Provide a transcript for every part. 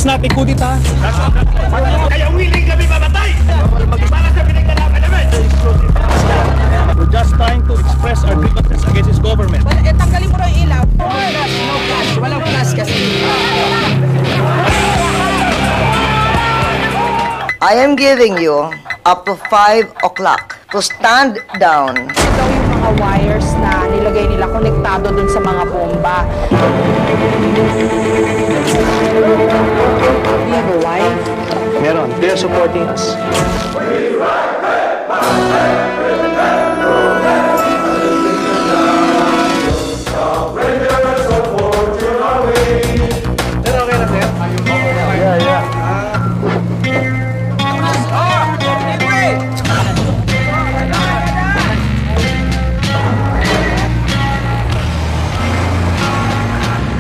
is not a coup d'etat. Kaya willing kami mamatay para sa pinaglalaban namin. We're just trying to express our grievances against this government. Tanggalin mo na yung ilaw. No flash. Walang flash kasi. I am giving you up to 5 o'clock to stand down. Ito daw yung mga wires na nilagay nila konektado dun sa mga bomba. Do you have a wife? Meron. They're supporting us.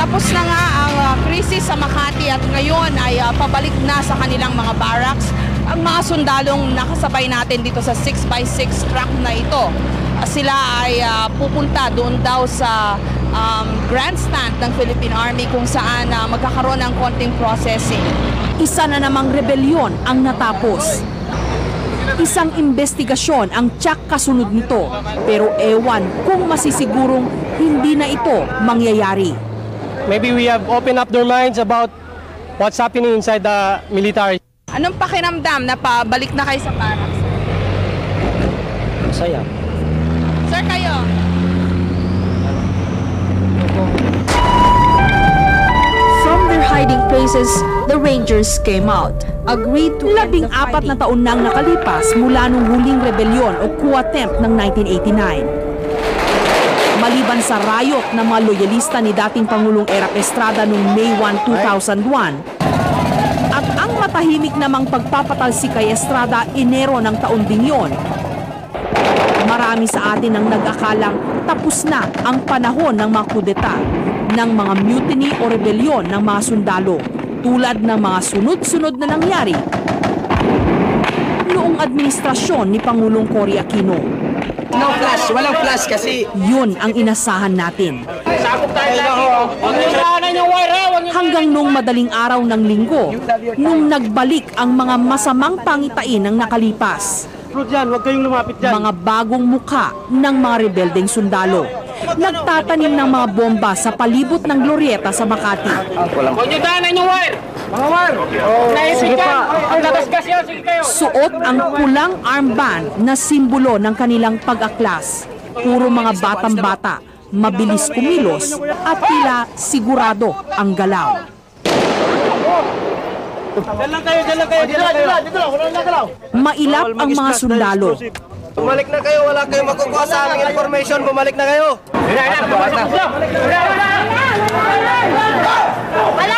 Tapos na nga ang krisis sa Makati at ngayon ay pabalik na sa kanilang mga barracks ang mga sundalong nakasabay natin dito sa 6x6 truck na ito. Sila ay pupunta doon daw sa grandstand ng Philippine Army kung saan magkakaroon ng konting processing. Isa na namang rebelyon ang natapos. Isang investigasyon ang tiyak kasunod nito, pero ewan kung masisigurong hindi na ito mangyayari. Maybe we have opened up their minds about what's happening inside the military. Anong pakiramdam na pabalik na kayo sa barracks? Masaya. Sir, kayo? From their hiding places, the Rangers came out. Agreed to end the fighting. 14 na taon nang nakalipas mula nung huling rebelyon o coup attempt ng 1989. Maliban sa riot ng mga loyalista ni dating Pangulong Erap Estrada noong May 1, 2001 at ang matahimik namang pagpapatalsik kay Estrada Enero ng taon din yon. Marami sa atin ang nag-akalang tapos na ang panahon ng mga kudeta, ng mga mutiny o rebelyon ng mga sundalo tulad ng mga sunod-sunod na nangyari noong administrasyon ni Pangulong Cory Aquino. No flash. Walang flash kasi. Yun ang inasahan natin. Hanggang nung madaling araw ng linggo, nung nagbalik ang mga masamang pangitain ng nakalipas. Mga bagong mukha ng mga rebeldeng sundalo. Nagtatanim ng mga bomba sa palibot ng Glorieta sa Makati. Suot ang pulang armband na simbolo ng kanilang pag-aklas. Puro mga batang-bata, mabilis kumilos at tila sigurado ang galaw. Mailap ang mga sundalo. Bumalik na kayo, wala kayong makukuha sa aming information. Bumalik na kayo. Wala!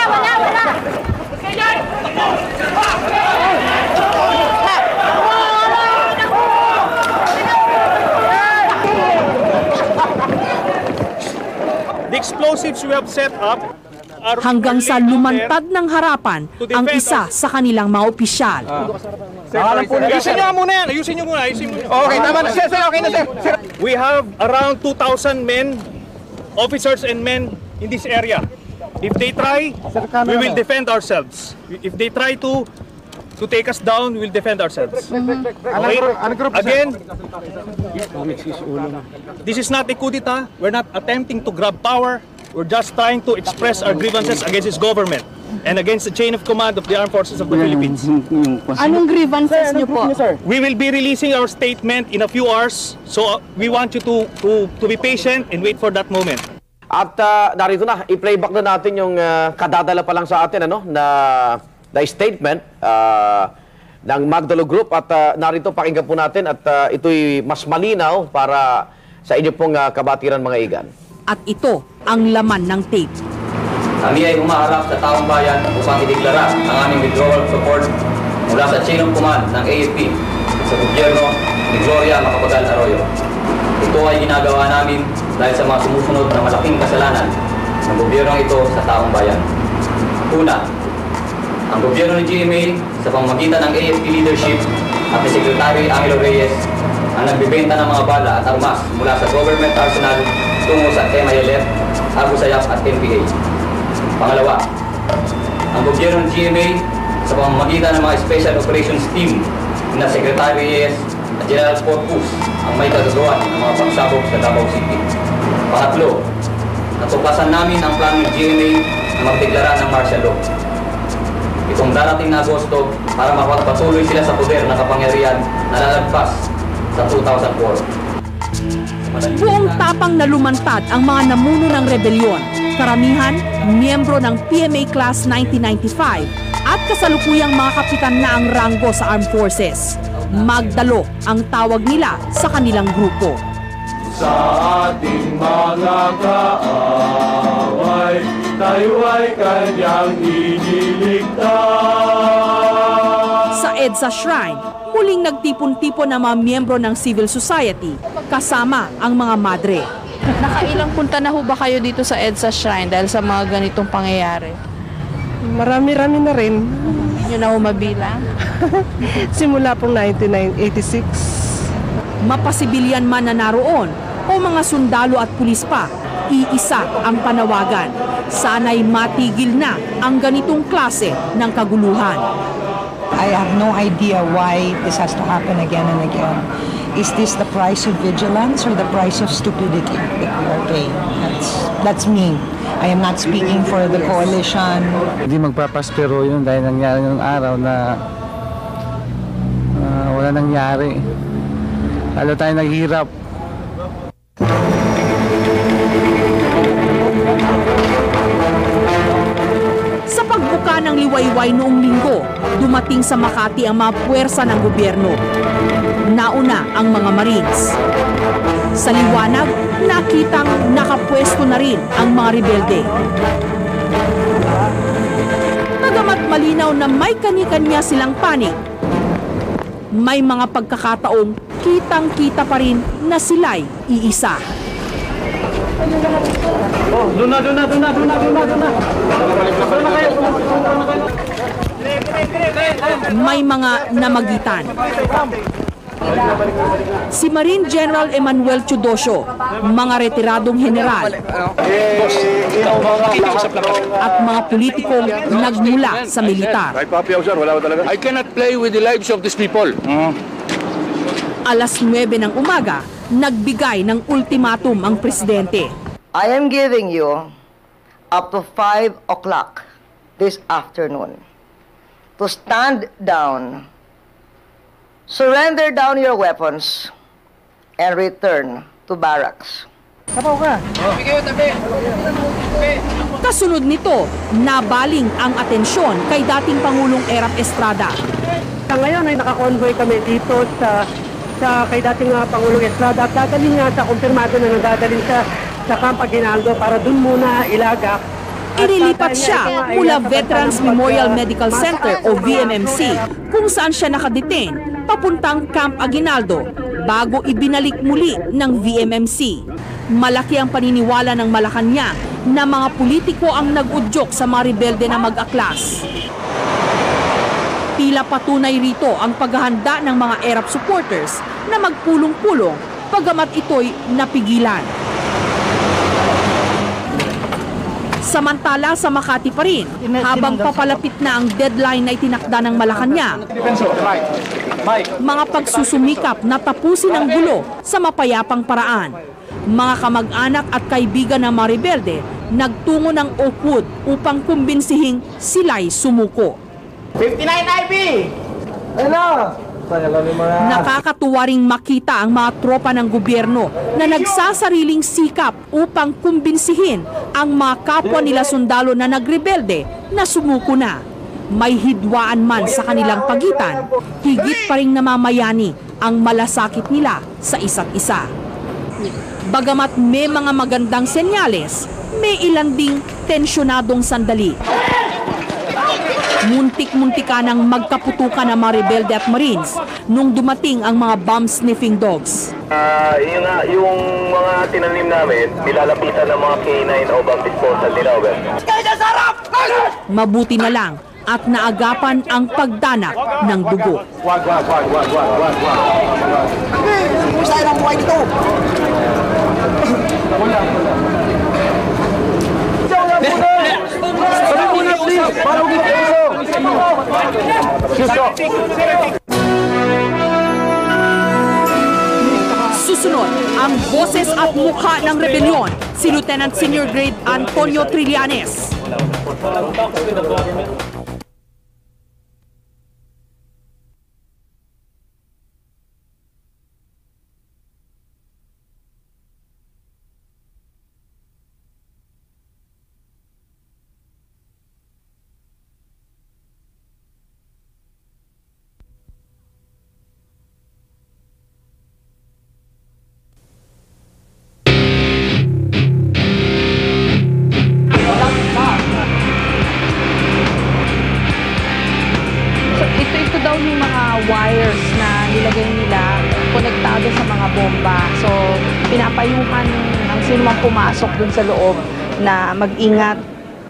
The explosives we have set up are Hanggang sa lumantad ng harapan ang isa sa kanilang mga opisyal. Ayusin nyo muna yan. Ayusin nyo muna. Okay, tama na sir. Okay na sir. We have around 2,000 men, officers and men in this area. If they try, we will defend ourselves. If they try to take us down, we will defend ourselves. Okay? Again, this is not a coup d'etat. We're not attempting to grab power. We're just trying to express our grievances against this government and against the chain of command of the armed forces of the Philippines. Anong grievances niyo po? We will be releasing our statement in a few hours, so we want you to be patient and wait for that moment. At narito na, i-playback na natin yung kadadala pa lang sa atin na statement ng Magdalo Group at narito pakinggan po natin at ito'y mas malinaw para sa inyo pong kabatiran mga igan. At ito ang laman ng tape. Kami ay humaharap sa taong bayan upang ideklara ang aming withdrawal support mula sa chain of command ng AFP sa gobyerno ni Gloria Macapagal Arroyo. Ito ay ginagawa namin dahil sa mga sumusunod na malaking kasalanan ng gobyernong ito sa taong bayan. Una, ang gobyerno ni GMA sa pamamagitan ng AFP leadership at ni Secretary Angelo Reyes ang nagbibenta ng mga bala at armas mula sa government arsenal tungo sa MILF, Abu Sayyaf at NPA. Pangalawa, ang gobyerno ng GMA sa pamamagitan ng mga Special Operations Team na Secretary AS at General Corpus ang may kagagawan ng mga pagsabog sa Davao City. Pangatlo, natuklasan namin ang plano ng GMA na magdeklara ng martial law. Itong darating na Agosto para makapatuloy sila sa poder ng kapangyarihan na lalagpas sa 2004. Buong tapang na lumantad ang mga namuno ng rebelyon, karamihan miyembro ng PMA Class 1995 at kasalukuyang mga kapitan na ang ranggo sa Armed Forces. Magdalo ang tawag nila sa kanilang grupo. Sa ating mga kaaway, tayo ay kanyang iniligtas. Sa EDSA Shrine, muling nagtipon-tipon ang mga miyembro ng civil society, kasama ang mga madre. Nakailang punta na ho ba kayo dito sa EDSA Shrine dahil sa mga ganitong pangyayari? Marami-rami na rin. Hindi nyo na ho mabilang? Simula pong 1986. Mapasibilyan man na naroon o mga sundalo at pulis pa, iisa ang panawagan. Sana'y matigil na ang ganitong klase ng kaguluhan. I have no idea why this has to happen again and again. Is this the price of vigilance or the price of stupidity that we are paying? That's me. I am not speaking for the coalition. Hindi magpapaspero yun dahil nangyari yung araw na wala nangyari. Lalo tayo naghirap. Sa pagbuka ng liwayway noong linggo, dumating sa Makati ang mga puwersa ng gobyerno. Nauna ang mga Marines. Sa liwanag, nakitang nakapwesto na rin ang mga rebelde. Bagamat malinaw na may kani-kanya silang panig, may mga pagkakataong kitang-kita pa rin na sila'y iisa. May mga namagitan. Si Marine General Emmanuel Chudosio, mga retiradong general, at mga politikong nagmula sa militar. I cannot play with the lives of these people. Alas 9 ng umaga, nagbigay ng ultimatum ang presidente. I am giving you up to 5 o'clock this afternoon to stand down, surrender down your weapons, and return to barracks. Kasunod nito, nabaling ang atensyon kay dating Pangulong Erap Estrada. Sa ngayon ay nakakonvoy kami dito sa kay dating Pangulong Estrada at dadalhin nga sa kumpirmado na dadalhin sa Camp Aguinaldo para dun muna ilagak. Inilipat siya mula Veterans Memorial Medical Center o VMMC kung saan siya nakadetain papuntang Camp Aguinaldo bago ibinalik muli ng VMMC. Malaki ang paniniwala ng Malacanang na mga politiko ang nag-udyok sa mga rebelde na mag-aklas. Tila patunay rito ang paghahanda ng mga ERAP supporters na magpulong-pulong pagamat ito'y napigilan. Samantala sa Makati pa rin, habang papalapit na ang deadline na itinakda ng Malacanang, mga pagsusumikap na tapusin ang gulo sa mapayapang paraan. Mga kamag-anak at kaibigan ng mga rebelde nagtungo ng Oakwood upang kumbensihing sila'y sumuko. 59 IB! Nakakatuwa ring makita ang mga tropa ng gobyerno na nagsasariling sikap upang kumbinsihin ang mga kapwa nila sundalo na nagrebelde na sumuko na. May hidwaan man sa kanilang pagitan, higit pa ring namamayani ang malasakit nila sa isa't isa. Bagamat may mga magandang senyales, may ilan ding tensyonadong sandali. Muntik-muntika ng magkaputukan ng mga rebelde at Marines nung dumating ang mga bomb-sniffing dogs. Yung mga tinanim namin, nilalapitan ng mga K9 o bomb disposal nila. Mabuti na lang at naagapan ang pagdanak ng dugo. Wag. Kumusta ang buhay dito? Wala. mukha ng rebelyon, si Lieutenant Senior Grade Antonio Trillanes. Ito daw yung mga wires na nilagay nila konektado sa mga bomba. So, pinapayuhan ang sino mang pumasok dun sa loob na mag-ingat.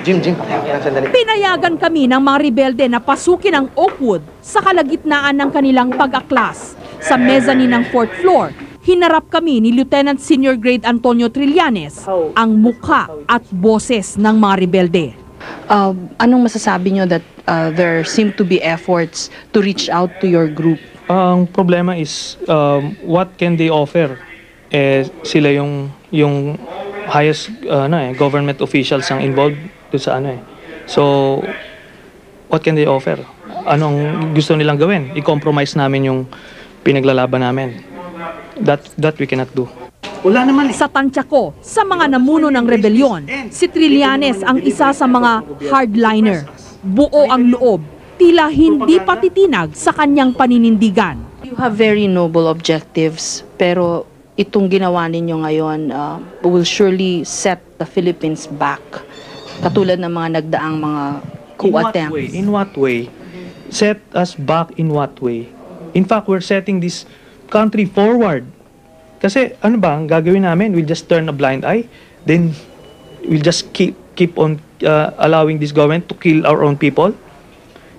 Jim, sandali. Pinayagan kami ng mga rebelde na pasukin ang Oakwood sa kalagitnaan ng kanilang pag-aklas. Sa mezzanine ng 4th floor, hinarap kami ni Lieutenant Senior Grade Antonio Trillanes, ang mukha at boses ng mga rebelde. Anong masasabi nyo that there seem to be efforts to reach out to your group? Ang problema is, what can they offer? Sila yung highest government officials ang involved doon sa So, what can they offer? Anong gusto nilang gawin? I-compromise namin yung pinaglalaban namin. That we cannot do. Wala naman Sa tansya ko, sa mga namuno ng rebelyon, si Trillanes ang isa sa mga hardliner. Buo ang loob, tila hindi patitinag sa kanyang paninindigan. You have very noble objectives, pero itong ginawa ninyo ngayon will surely set the Philippines back. Katulad ng mga nagdaang mga coup attempts. In what way? Set us back in what way? In fact, we're setting this country forward. Kasi ano ba, ang gagawin namin, we'll just turn a blind eye, then we'll just keep on allowing this government to kill our own people?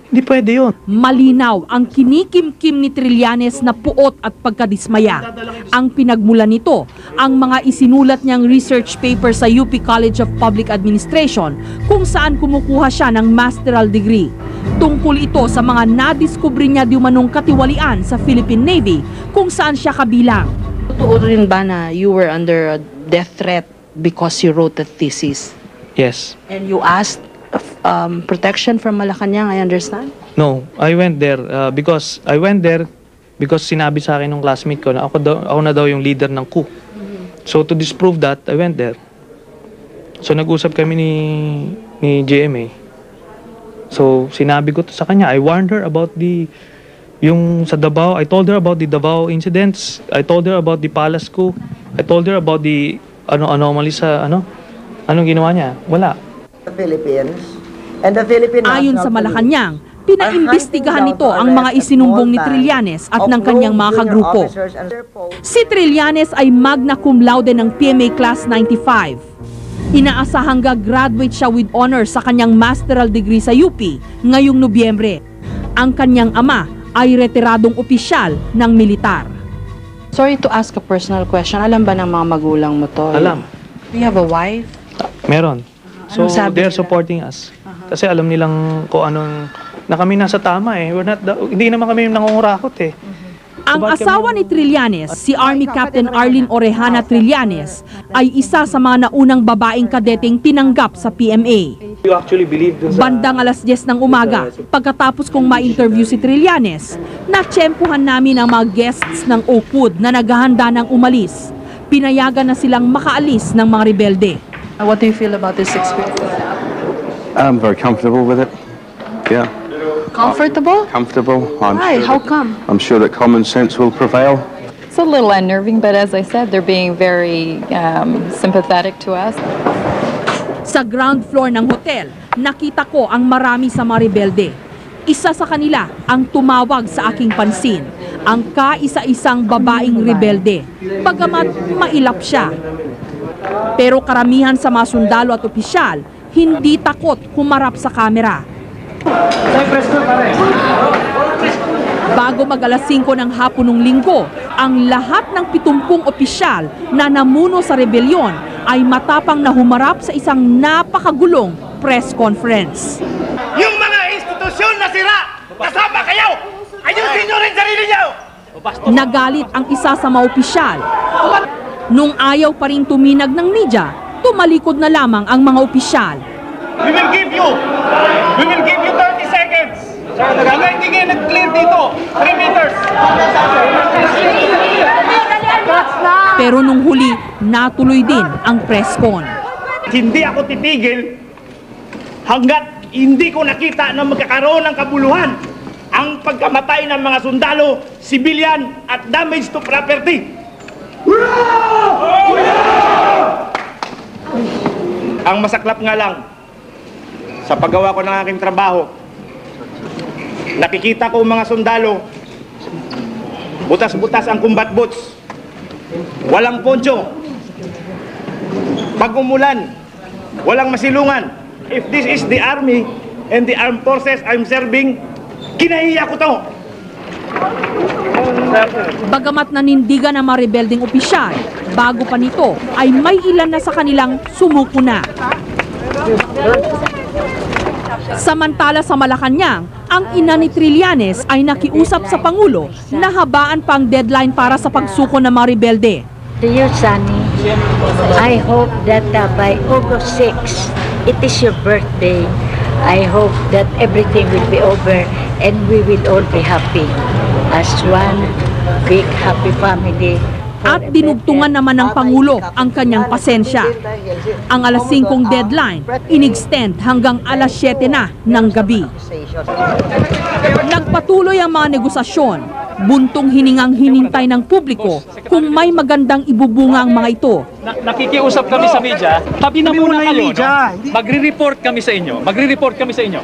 Hindi pwede yun. Malinaw ang kinikim-kim ni Trillanes na puot at pagkadismaya. Ang pinagmulan nito, ang mga isinulat niyang research paper sa UP College of Public Administration kung saan kumukuha siya ng masteral degree. Tungkol ito sa mga nadiskubre niya di umanong katiwalian sa Philippine Navy kung saan siya kabilang. Totoo rin ba na you were under a death threat because you wrote the thesis? Yes. And you asked protection from Malacanang, I understand? No, I went there because sinabi sa akin ng classmate ko na ako na daw yung leader ng coup. So to disprove that, I went there. So nag-usap kami ni GMA. So sinabi ko sa kanya, I warned her about yung sa Davao. I told her about the Davao incidents. I told her about the palace coup. I told her about the anomaly sa anong ginawa niya. Wala. Ayon sa Malacanang, pinaimbestigahan nito ang mga isinumbong ni Trillanes at ng kanyang mga kagrupo. Si Trillanes ay magna cum laude ng PMA Class 95. Inaasahang gagraduate siya with honor sa kanyang masteral degree sa UP ngayong Nobyembre. Ang kanyang ama ay retiradong opisyal ng militar. Sorry to ask a personal question. Alam ba ng mga magulang mo to? Alam. Do you have a wife? Meron. So they're supporting us. Kasi alam nilang kung anong na kami nasa tama eh. Hindi naman kami nangungurakot eh. Ang asawa ni Trillanes, si Army Captain Arlene Orejana Trillanes, ay isa sa mga naunang babaeng kadeteng tinanggap sa PMA. You actually believe Bandang alas 10 ng umaga, pagkatapos kong ma-interview si Trillanes, natsyempuhan namin ang mga guests ng Oakwood na naghahanda ng umalis. Pinayagan na silang makaalis ng mga rebelde. What do you feel about this experience? I'm very comfortable with it. Yeah. Comfortable? Comfortable. Why? How come? I'm sure that common sense will prevail. It's a little unnerving, but as I said, they're being very sympathetic to us. Sa ground floor ng hotel, nakita ko ang marami sa mga rebelde. Isa sa kanila ang tumawag sa aking pansin, ang kaisa-isang babaeng rebelde, bagamat mailap siya. Pero karamihan sa mga sundalo at opisyal, hindi takot humarap sa kamera. Bago mag-alas 5 ng hapon ng linggo, ang lahat ng 70 opisyal na namuno sa rebelyon ay matapang na humarap sa isang napakagulong press conference. Yung mga institusyon na sira, kasama kayo! Ayusin nyo rin sarili nyo! Nagalit ang isa sa mga opisyal. Nung ayaw pa rin tuminag ng media, tumalikod na lamang ang mga opisyal. We will give you 30 seconds. Hanggang hindi kayo nag-clear dito, 3 meters. Pero nung huli, natuloy din ang press con. Hindi ako titigil hanggat hindi ko nakita na magkakaroon ng kabuluhan ang pagkamatay ng mga sundalo, civilian at damage to property. Ang masaklap nga lang, sa paggawa ko ng aking trabaho, nakikita ko mga sundalo, butas-butas ang combat boots, walang poncho, pag umulan, walang masilungan. If this is the army and the armed forces I'm serving, kinahiya ko to. Bagamat nanindigan ang mga rebelding opisyal, bago pa nito ay may ilan na sa kanilang sumuko na. Samantala sa Malacanang, ang ina ni Trillanes ay nakiusap sa Pangulo na habaan pa ang deadline para sa pagsuko ng mga rebelde. To you, Sonny, I hope that by August 6, it is your birthday. I hope that everything will be over and we will all be happy as one big happy family. At dinugtungan naman ng Pangulo ang kanyang pasensya. Ang alas 5 deadline, in-extend hanggang alas 7 na ng gabi. Nagpatuloy ang mga negosasyon, buntong hiningang hinintay ng publiko kung may magandang ibubunga ang mga ito. Nakikiusap kami sa media, tabi na muna kayo. No? Magre-report kami sa inyo. Magre-report kami sa inyo.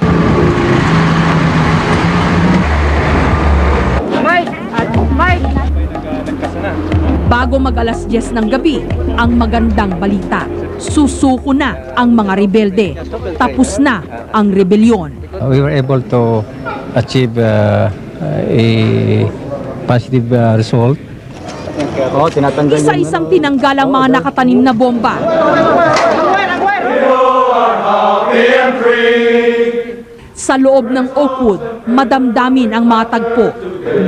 Bago mag-alas 10 ng gabi, ang magandang balita. Susuko na ang mga rebelde. Tapos na ang rebelyon. We were able to achieve a positive result. Isa-isang tinanggal ang mga nakatanim na bomba. Sa loob ng Oakwood, madamdamin ang mga tagpo.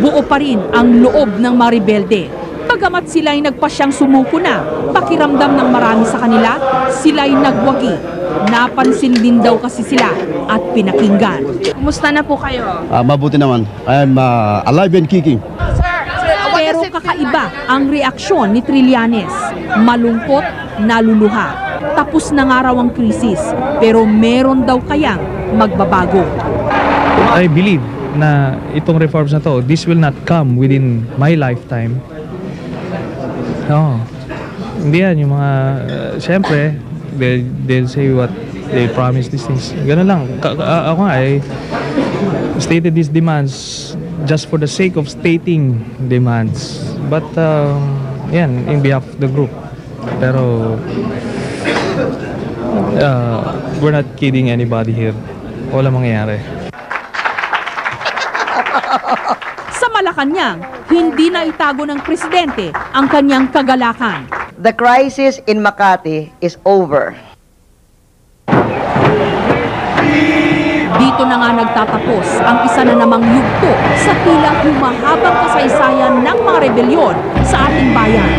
Buo pa rin ang loob ng mga rebelde. Bagamat sila ay nagpasyang sumuko na, pakiramdam ng marami sa kanila, sila ay nagwagi. Napansin din daw kasi sila at pinakinggan. Kumusta na po kayo? Mabuti naman. I'm alive and kicking. Pero kakaiba ang reaksyon ni Trillanes. Malungkot, naluluha. Tapos na nga raw ang krisis, pero meron daw kayang magbabago. I believe na itong reforms na to, this will not come within my lifetime. Hindi yan, yung mga, siyempre, they'll say what they promise these things. Ganun lang. Ako nga, I stated these demands just for the sake of stating demands. But, yan, in behalf of the group. Pero, we're not kidding anybody here. Wala mangyayari. Sa Malacanang, hindi na itago ng presidente ang kanyang kagalakan. The crisis in Makati is over. Dito na nga nagtatapos ang isa na namang yugto sa tila humahabang kasaysayan ng mga rebelyon sa ating bayan.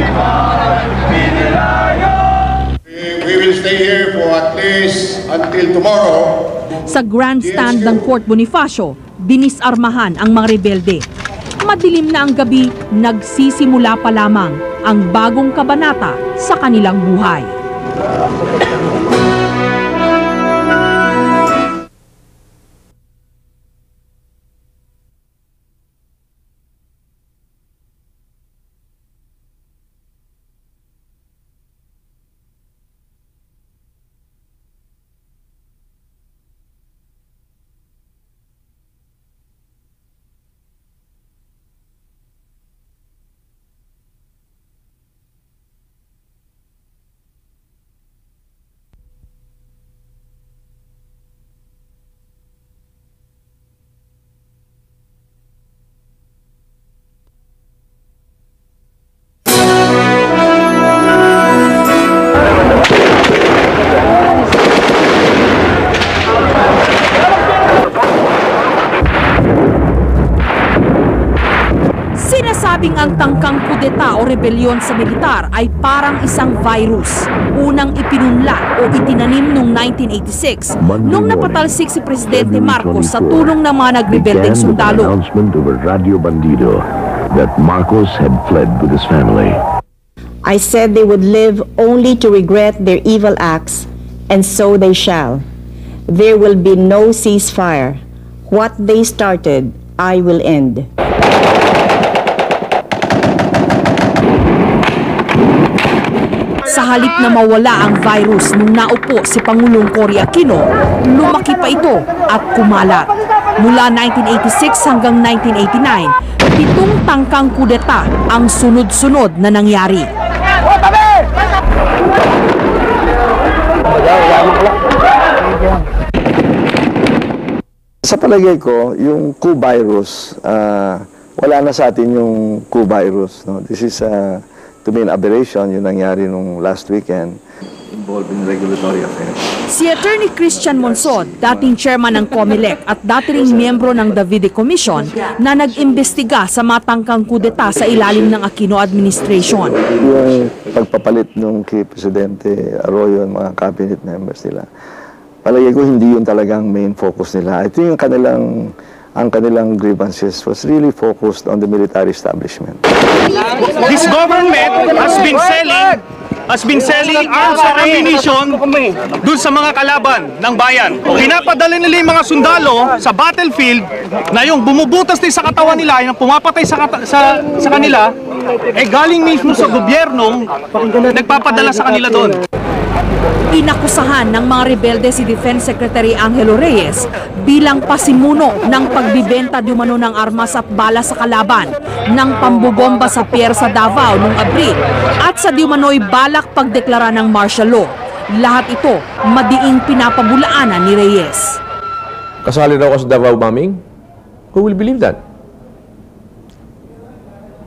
We will stay here for at least until tomorrow. Sa grandstand ng Fort Bonifacio, dinisarmahan ang mga rebelde. Madilim na ang gabi, nagsisimula pa lamang ang bagong kabanata sa kanilang buhay. sinabing ang tangkang kudeta o rebelyon sa militar ay parang isang virus. Unang ipinunla o itinanim noong 1986 nung napatalsik si Presidente Marcos sa tulong ng mga nagrebeldeng sundalo. Announcement over Radio Bandido that Marcos had fled with his family. I said they would live only to regret their evil acts, and so they shall. There will be no ceasefire. What they started, I will end. Sa halip na mawala ang virus nung naupo si Pangulong Cory Aquino, lumaki pa ito at kumalat. Mula 1986 hanggang 1989, 7 tangkang kudeta ang sunod-sunod na nangyari. Sa palagay ko, yung Q virus, wala na sa atin yung Q virus. No? This is to me an aberration, yung nangyari nung last weekend. Involved in regulatory affairs. Si Attorney Christian Monsod, dating chairman ng COMELEC at dating miyembro ng Davide Commission na nag-imbestiga sa matangkang kudeta sa ilalim ng Aquino administration. Yung pagpapalit nung kay Presidente Arroyo, mga cabinet members nila, palagay ko hindi yun talagang main focus nila. I think ang kanilang grievances was really focused on the military establishment. This government has been selling arms and ammunition dun sa mga kalaban ng bayan. Pinapadala nila yung mga sundalo sa battlefield na yung bumubutas din sa katawan nila, yung pumapatay sa kanila, galing mismo sa gobyernong nagpapadala sa kanila doon. Inakusahan ng mga rebelde si Defense Secretary Angelo Reyes bilang pasimuno ng pagbibenta di umano ng armas at bala sa kalaban, ng pambobomba sa pier sa Davao noong Abril at sa di umano'y balak pagdeklara ng martial law. Lahat ito madiing pinapabulaanan ni Reyes. Kasali daw ako sa Davao bombing? Who will believe that?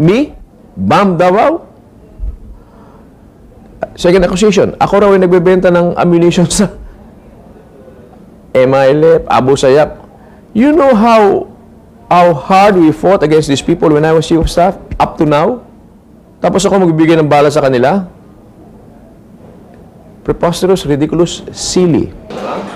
Me? Bomb Davao? Second accusation, ako raw ay nagbebenta ng ammunition sa MILF, Abu Sayyaf. You know how hard we fought against these people when I was chief of staff up to now? Tapos ako magbibigay ng bala sa kanila? Preposterous, ridiculous, silly.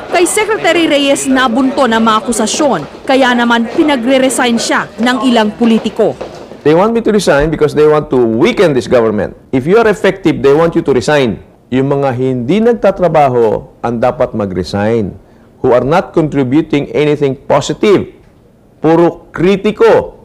Kay Secretary Reyes nabunto ng mga akusasyon, kaya naman pinagre-resign siya ng ilang politiko. They want me to resign because they want to weaken this government. If you are effective, they want you to resign. Yung mga hindi nagtatrabaho ang dapat mag-resign. Who are not contributing anything positive. Puro kritiko.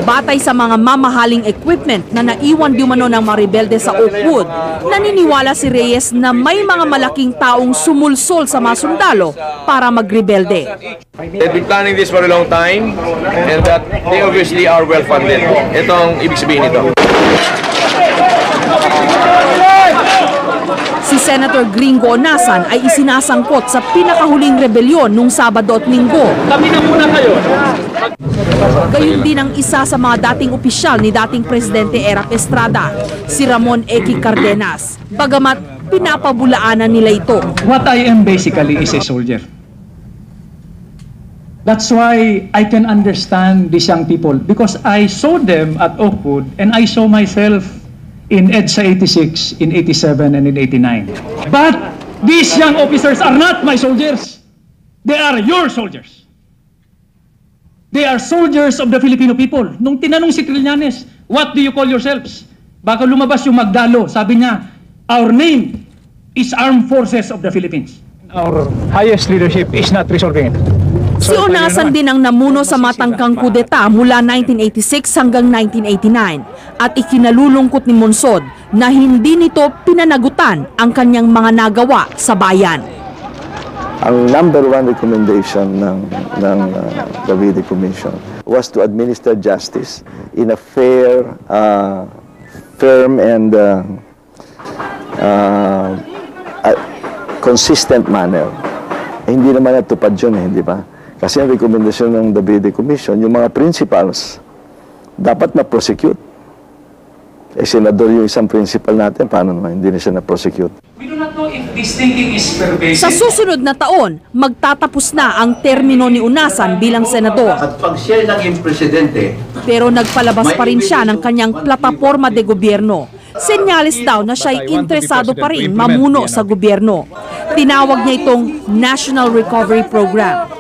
Batay sa mga mamahaling equipment na naiwan di umano ng mga rebelde sa Oakwood, naniniwala si Reyes na may mga malaking taong sumulsol sa mga sundalo para magrebelde. They've been planning this for a long time and that they obviously are well funded. Ito ang ibig sabihin nito. Si Senator Gringo Onasan ay isinasangkot sa pinakahuling rebelyon nung Sabado at Linggo. Kami na muna kayo. Gayun din ang isa sa mga dating opisyal ni dating Presidente Erap Estrada, si Ramon Eki Cardenas. Bagamat pinapabulaanan nila ito. What I am basically is a soldier. That's why I can understand these young people because I saw them at Oakwood and I saw myself in EDSA 86, in 87, and in 89. But these young officers are not my soldiers. They are your soldiers. They are soldiers of the Filipino people. Nung tinanong si Trillanes, what do you call yourselves? Baka lumabas yung Magdalo. Sabi niya, our name is Armed Forces of the Philippines. Our highest leadership is not resolving it. Si Onasan din ang namuno sa matangkang kudeta mula 1986 hanggang 1989 at ikinalulungkot ni Monsod na hindi nito pinanagutan ang kanyang mga nagawa sa bayan. Ang number one recommendation ng Davide Commission was to administer justice in a fair, firm and consistent manner. Hindi naman natupad yun, hindi ba? Kasi ang rekomendasyon ng Davide Commission, yung mga principals, dapat ma-prosecute. senador yung isang principal natin, paano naman hindi na siya na-prosecute? We do not know if this thinking is pervasive. Sa susunod na taon, magtatapos na ang termino ni Unasan bilang senador. At pag siya naging presidente, Pero nagpalabas pa rin siya ng kanyang plataforma de gobyerno. Senyales daw na siya'y interesado pa rin mamuno sa gobyerno. Tinawag niya itong National Recovery Program.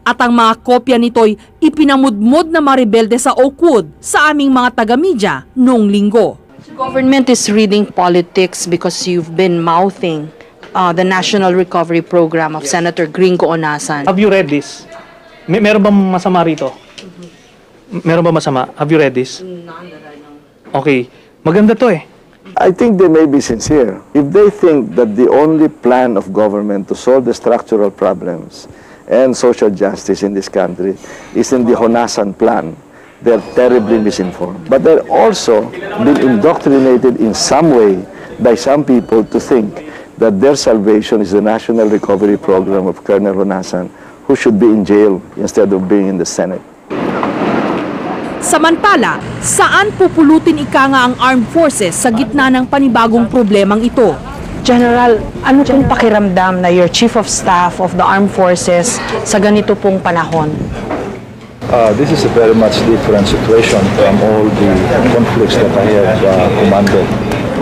At ang mga kopya nito'y ipinamudmod na mga rebelde sa Oakwood sa aming mga taga-media noong linggo. Government is reading politics because you've been mouthing the National Recovery Program of Senator Gringo Onasan. Have you read this? Meron bang masama rito? Meron ba masama? Have you read this? Okay. Maganda to eh. I think they may be sincere. If they think that the only plan of government to solve the structural problems and social justice in this country is in the Honasan plan, they're terribly misinformed. But they're also been indoctrinated in some way by some people to think that their salvation is the National Recovery Program of Colonel Honasan, who should be in jail instead of being in the Senate. Samantala, saan pupulutin ika nga ang armed forces sa gitna ng panibagong problemang ito? General, ano pong pakiramdam na you're Chief of Staff of the Armed Forces sa ganito pong panahon? This is a very much different situation from all the conflicts that I have commanded.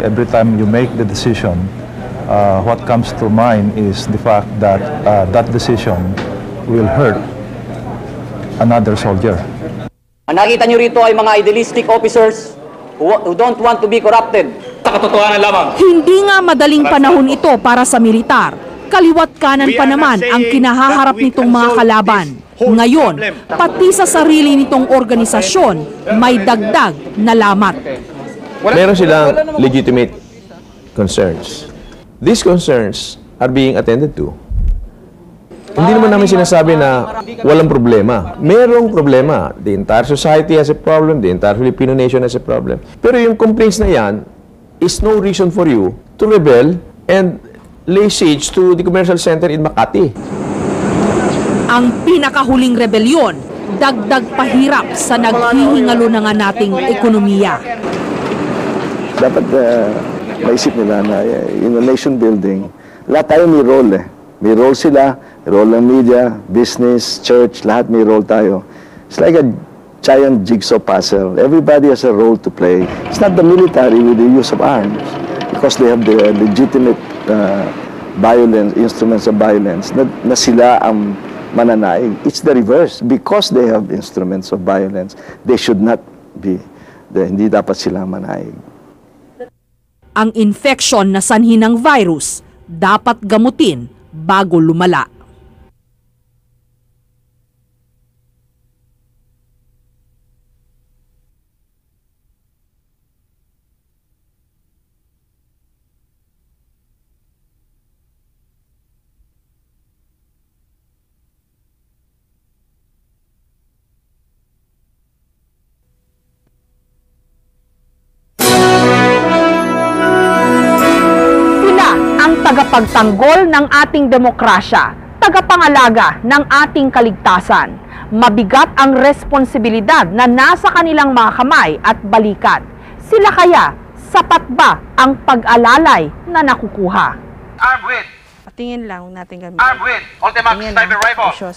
Every time you make the decision, what comes to mind is the fact that that decision will hurt another soldier. Ang nakita nyo rito ay mga idealistic officers who don't want to be corrupted. Sa katotohanan lamang. Hindi nga madaling panahon ito para sa militar. Kaliwat kanan pa naman ang kinahaharap nitong mga kalaban. Ngayon, pati sa sarili nitong organisasyon, may dagdag na lamat. Meron silang legitimate concerns. These concerns are being attended to. Hindi naman namin sinasabi na walang problema. Merong problema. The entire society has a problem. The entire Filipino nation has a problem. Pero yung complaints na yan is no reason for you to rebel and lay siege to the commercial center in Makati. Ang pinakahuling rebelyon, dagdag pahirap sa naghihingalo na nga nating ekonomiya. Dapat maisip nila na in a nation building, lahat tayo may role eh. May role sila, role ng media, business, church, lahat may role tayo. It's like a giant jigsaw puzzle. Everybody has a role to play. It's not the military with the use of arms, because they have the legitimate violence, instruments of violence, na sila ang mananaig. It's the reverse. Because they have instruments of violence, they should not be, hindi dapat sila manaig. Ang infection na sanhi ng virus dapat gamutin bago lumala. Tagapagtanggol ng ating demokrasya, tagapangalaga ng ating kaligtasan. Mabigat ang responsibilidad na nasa kanilang mga kamay at balikat. Sila kaya, sapat ba ang pag-alalay na nakukuha? Armed with. Patingin lang natin gamitin. Armed with. Ultimax sniper rifle.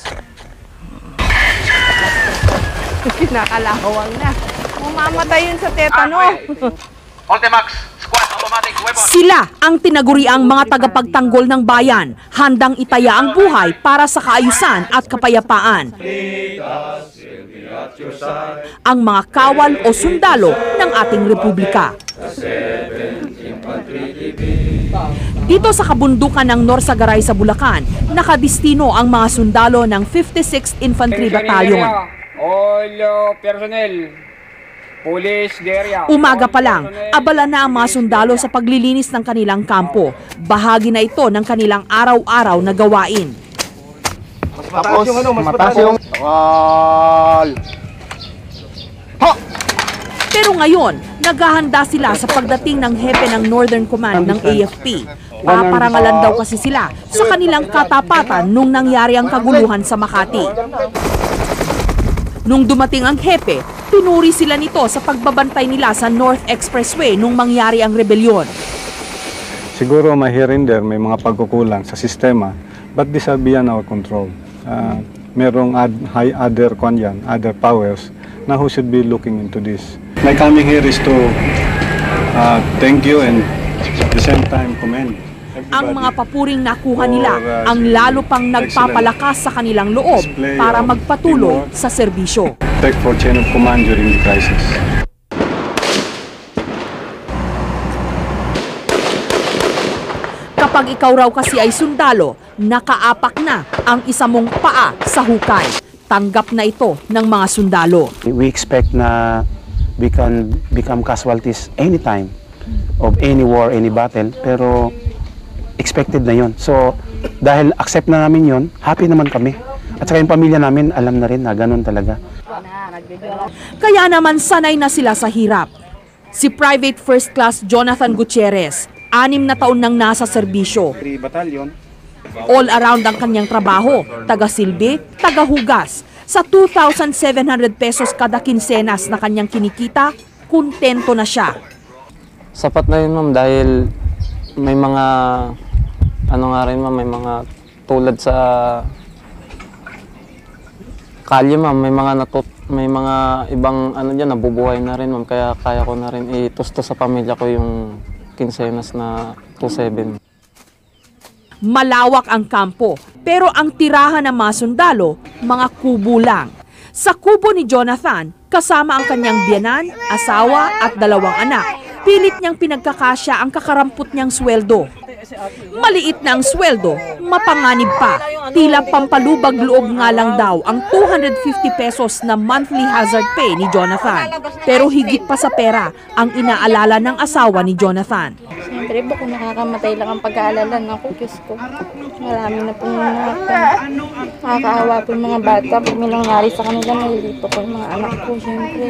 Nakalawang na. Mamamatay yun sa tetano. Ultimax squad automatic weapon. Sila ang tinaguriang mga tagapagtanggol ng bayan, handang itaya ang buhay para sa kaayusan at kapayapaan. Ang mga kawal o sundalo ng ating republika. Dito sa kabundukan ng Norsagaray sa Bulacan, nakadistino ang mga sundalo ng 56th Infantry Battalion. All personnel. Umaga pa lang, abala na ang mga sundalo sa paglilinis ng kanilang kampo. Bahagi na ito ng kanilang araw-araw na gawain. Mataas yung Pero ngayon, naghahanda sila sa pagdating ng hepe ng Northern Command ng AFP. Paparangalan daw kasi sila sa kanilang katapatan nung nangyari ang kaguluhan sa Makati. Nung dumating ang hepe, pinuri sila nito sa pagbabantay nila sa North Expressway nung mangyari ang rebelyon. Siguro may here and there, may mga pagkukulang sa sistema, but this are beyond our control. Merong other powers na who should be looking into this. My coming here is to thank you and at the same time commend ang mga papuring nakuha nila ang lalo pang nagpapalakas sa kanilang loob para magpatuloy sa serbisyo. Thank for chain of command during the crisis. Kapag ikaw raw kasi ay sundalo, nakaapak na ang isa mong paa sa hukay. Tanggap na ito ng mga sundalo. We expect na we can become casualties anytime of any war, any battle, pero expected na yon. So, dahil accept na namin yon, happy naman kami. At saka yung pamilya namin, alam na rin na ganun talaga. Kaya naman sanay na sila sa hirap. Si Private First Class Jonathan Gutierrez, 6 na taon nang nasa serbisyo. All around ang kanyang trabaho, taga-silbi, taga-hugas. Sa 2,700 pesos kada kinsenas na kanyang kinikita, kontento na siya. Sapat na yun, ma'am, dahil may mga may mga tulad sa kalye, ma'am, may mga ibang diyan nabubuhay na rin, ma'am, kaya kaya ko na rin itusto sa pamilya ko yung kinsenas na 2,700. Malawak ang kampo, pero ang tirahan ng mga sundalo, mga kubo lang. Sa kubo ni Jonathan, kasama ang kanyang biyanan, asawa at 2 anak. Pilit niyang pinagkakasya ang kakarampot niyang sweldo. Maliit na ang sweldo, mapanganib pa. Tila pampalubag loob nga lang daw ang 250 pesos na monthly hazard pay ni Jonathan. Pero higit pa sa pera ang inaalala ng asawa ni Jonathan. Siyempre po kung nakakamatay lang ang pag-aalala ng Diyos ko. Marami na pong nakakaawa po yung mga bata. Pag may nangyari sa kanila, nalilito po yung mga anak ko, siyempre.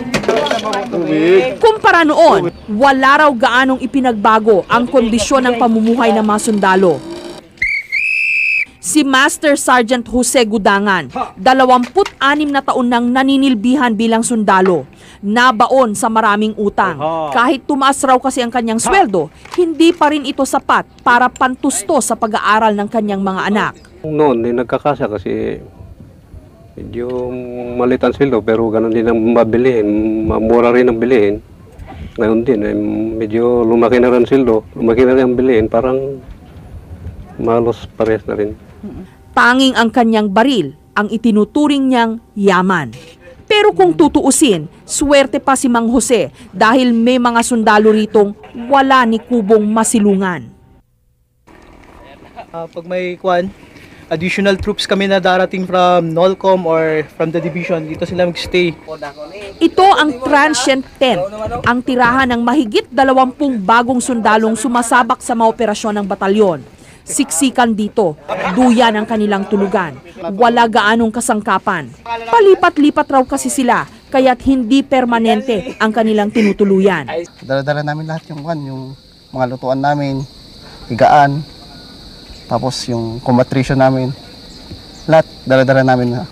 Kumpara noon, wala raw gaanong ipinagbago ang kondisyon ng pamumuhay ng mga sundalo. Si Master Sergeant Jose Gudangan, 26 na taon nang naninilbihan bilang sundalo. Nabaon sa maraming utang. Kahit tumaas raw kasi ang kanyang sweldo, hindi pa rin ito sapat para pantusto sa pag-aaral ng kanyang mga anak. Noon, nagkakasya kasi medyo maliit ang sweldo pero ganun din ang mabilihin, mura rin ang bilihin. Ngayon din, medyo lumaki na rin sweldo, lumaki na rin ang bilihin, parang malos pares na rin. Tanging ang kanyang baril ang itinuturing niyang yaman. Pero kung tutuusin, swerte pa si Mang Jose dahil may mga sundalo ritong wala ni kubong masilungan. Pag may additional troops kami na darating from NOLCOM or from the division, dito sila magstay. Ito ang transient tent, ang tirahan ng mahigit 20 bagong sundalong sumasabak sa mga operasyon ng batalyon. Siksikan dito, duyan ang kanilang tulugan. Wala gaanong kasangkapan. Palipat-lipat raw kasi sila, kaya't hindi permanente ang kanilang tinutuluyan. Dala-dala namin lahat yung mga lutuan namin, higaan, tapos yung combatration namin. Lahat, dala-dala namin na.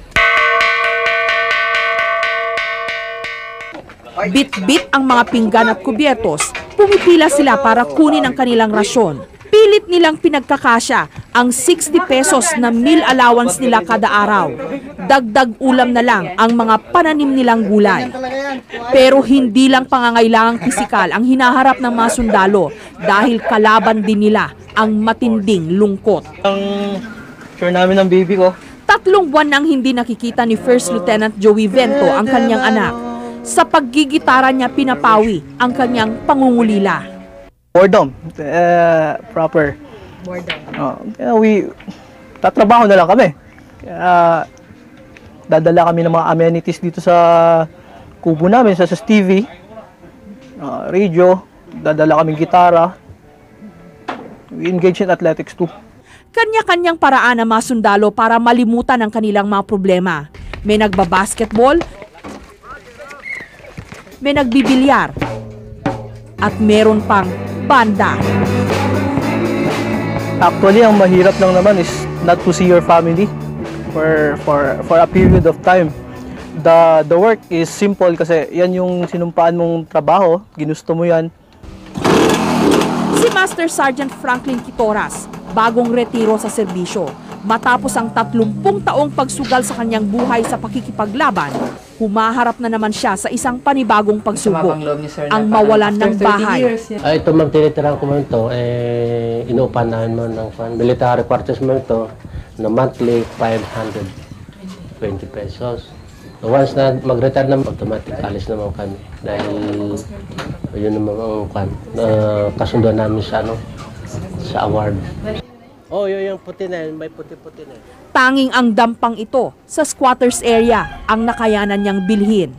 Bit-bit ang mga pinggan at kubyertos, pumipila sila para kunin ang kanilang rasyon. Pilit nilang pinagkakasya ang 60 pesos na meal allowance nila kada araw. Dagdag ulam na lang ang mga pananim nilang gulay. Pero hindi lang pangangailangang pisikal ang hinaharap ng mga sundalo dahil kalaban din nila ang matinding lungkot. Ang sure namin ng baby ko. 3 buwan nang hindi nakikita ni First Lieutenant Joey Vento ang kanyang anak. Sa paggigitara niya pinapawi ang kanyang pangungulila. Boredom, proper. Boredom. Tatrabaho na lang kami. Dadala kami ng mga amenities dito sa kubo namin, sa TV, radio, dadala kaming gitara. We engage in athletics too. Kanya-kanyang paraan ang mga sundalo para malimutan ang kanilang mga problema. May nagbabasketball, may nagbibilyar, at meron pang banda. Actually, ang mahirap lang naman is not to see your family for a period of time. The work is simple kasi yan yung sinumpaan mong trabaho, ginusto mo yan. Si Master Sergeant Franklin Quitoras, bagong retiro sa serbisyo. Matapos ang 30 taong pagsugal sa kanyang buhay sa pakikipaglaban, humaharap na naman siya sa isang panibagong pagsubok, ang mawalan ng bahay. Ito mang tinitirang ko man ito, inuupan namin mo ng military quarters mo ito na monthly 520 pesos. Once na mag-retire naman, automatic alis naman kami. Dahil yun naman ang kasunduan namin sa, sa award. Oh, yun yung puti na yun. May puti-puti na yun. Tanging ang dampang ito sa squatters area ang nakayanan niyang bilhin.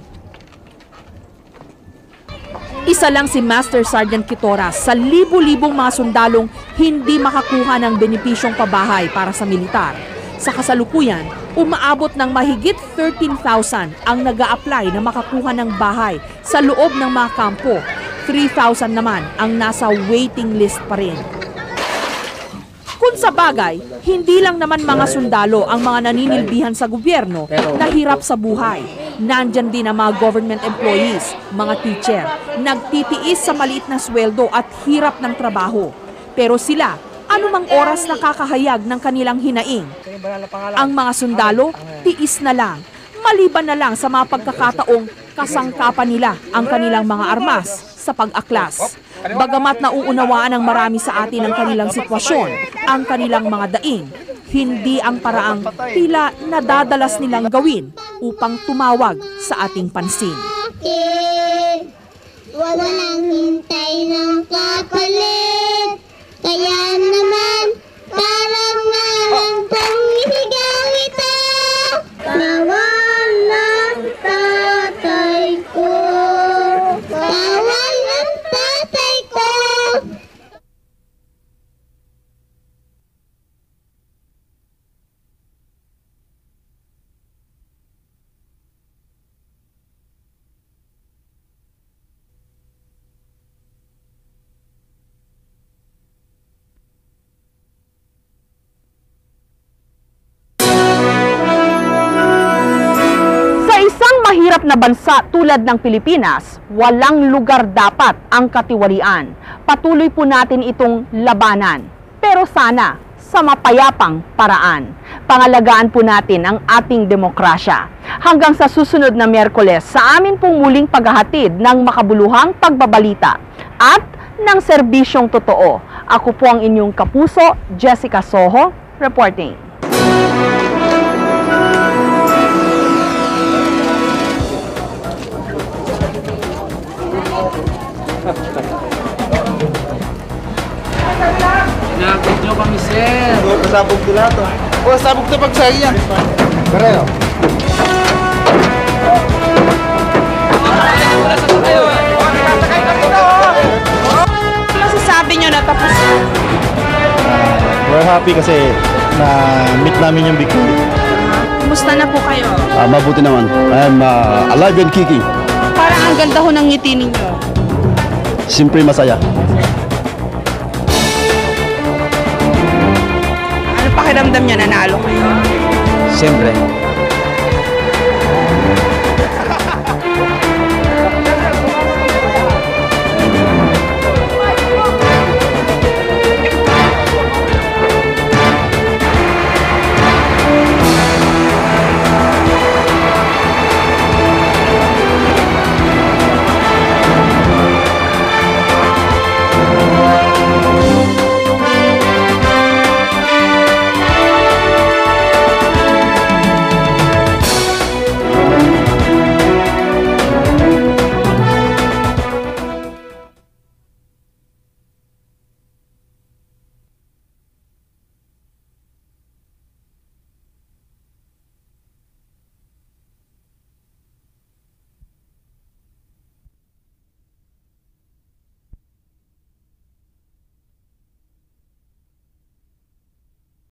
Isa lang si Master Sergeant Quitoras sa libu-libong mga sundalong hindi makakuha ng benepisyong pabahay para sa militar. Sa kasalukuyan, umaabot ng mahigit 13,000 ang nag-a-apply na makakuha ng bahay sa loob ng mga kampo. 3,000 naman ang nasa waiting list pa rin. Kung sa bagay, hindi lang naman mga sundalo ang mga naninilbihan sa gobyerno na hirap sa buhay. Nandyan din ang mga government employees, mga teacher, nagtitiis sa maliit na sweldo at hirap ng trabaho. Pero sila, anumang oras nakakahayag ng kanilang hinaing. Ang mga sundalo, tiis na lang, maliban na lang sa mga pagkakataong kasangkapan nila ang kanilang mga armas sa pag-aklas. Bagamat nauunawaan ng marami sa atin ang kanilang sitwasyon, ang kanilang mga daing, hindi ang paraang tila nadadalas nilang gawin upang tumawag sa ating pansin. Wala nang hintay ng kapalit, kaya naman parang narang pangisigaw ito. Nawalan tatay ko, nawalan tatay ko. Mahirap na bansa tulad ng Pilipinas, walang lugar dapat ang katiwalian. Patuloy po natin itong labanan. Pero sana, sa mapayapang paraan. Pangalagaan po natin ang ating demokrasya. Hanggang sa susunod na Miyerkules, sa amin pong muling paghahatid ng makabuluhang pagbabalita at ng serbisyong totoo. Ako po ang inyong kapuso, Jessica Soho, reporting. Nagod nyo kami, sir. Pasabog ko lahat, oh. Pasabog na pagsagi yan. Kareo. Masasabi nyo na tapos? We're happy kasi na-meet namin yung victim. Kumusta na po kayo? Mabuti naman. I'm alive and kicking. Parang ang ganda ho ng ngiti ninyo. Siyempre masaya. Ano pakiramdam niya, nanalo kayo? Siyempre.